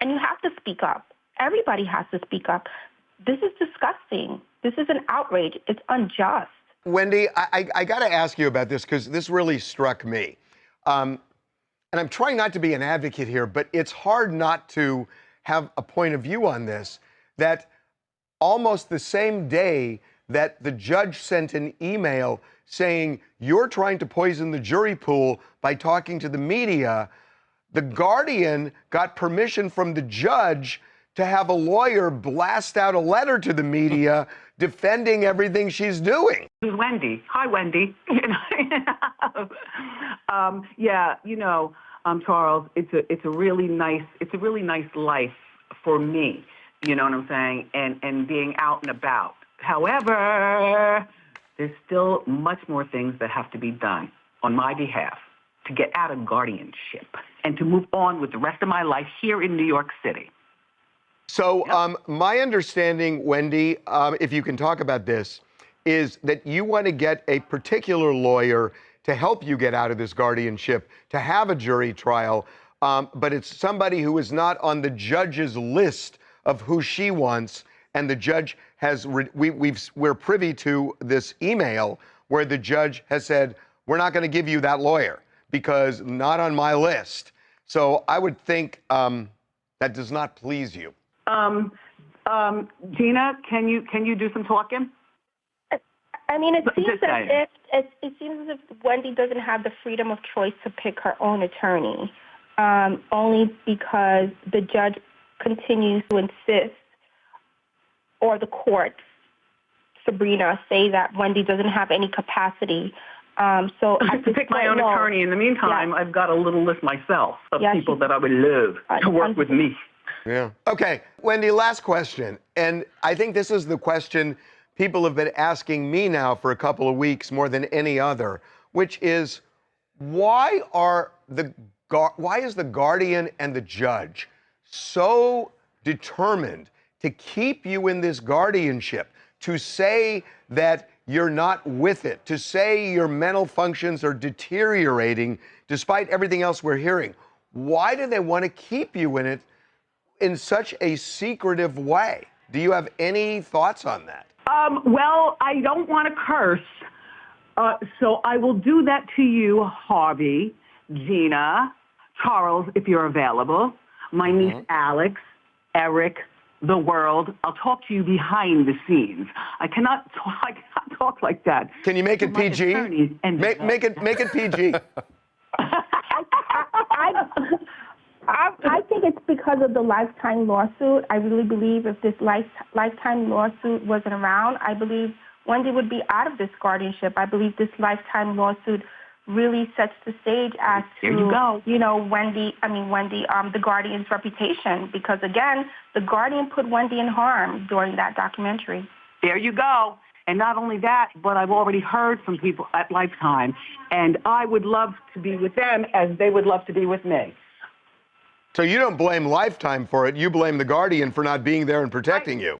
And you have to speak up. Everybody has to speak up. This is disgusting. This is an outrage. It's unjust. Wendy, I got to ask you about this because this really struck me. And I'm trying not to be an advocate here, but it's hard not to have a point of view on this, that almost the same day that the judge sent an email saying, you're trying to poison the jury pool by talking to the media, the Guardian got permission from the judge to have a lawyer blast out a letter to the media defending everything she's doing. Wendy. Hi, Wendy. Charles, it's a really nice life for me. You know what I'm saying? And being out and about. However, there's still much more things that have to be done on my behalf to get out of guardianship and to move on with the rest of my life here in New York City. So my understanding, Wendy, if you can talk about this, is that you want to get a particular lawyer to help you get out of this guardianship, to have a jury trial, but it's somebody who is not on the judge's list of who she wants, and the judge has, we're privy to this email where the judge has said, we're not going to give you that lawyer because not on my list. So I would think that does not please you. Gina, can you do some talking? I mean, it seems as if Wendy doesn't have the freedom of choice to pick her own attorney, only because the judge continues to insist, or the court, Sabrina, say that Wendy doesn't have any capacity. So I to pick my own attorney. In the meantime, I've got a little list myself of people that I would love to work with me. Yeah. Okay, Wendy, last question. And I think this is the question people have been asking me now for a couple of weeks more than any other, which is why is the Guardian and the judge so determined to keep you in this guardianship, to say that you're not with it, to say your mental functions are deteriorating despite everything else we're hearing? Why do they want to keep you in it in such a secretive way? Do you have any thoughts on that? Well, I don't want to curse, so I will do that to you, Harvey, Gina, Charles, if you're available, my niece Alex, Eric, the world. I'll talk to you behind the scenes. I cannot talk like that. Can you make it PG? Make it PG. I think it's because of the lifetime lawsuit. I really believe if this lifetime lawsuit wasn't around, I believe Wendy would be out of this guardianship. I believe this lifetime lawsuit really sets the stage as to, the Guardian's reputation. Because again, the Guardian put Wendy in harm during that documentary. There you go. And not only that, but I've already heard from people at Lifetime, and I would love to be with them as they would love to be with me. So you don't blame Lifetime for it. You blame the Guardian for not being there and protecting you.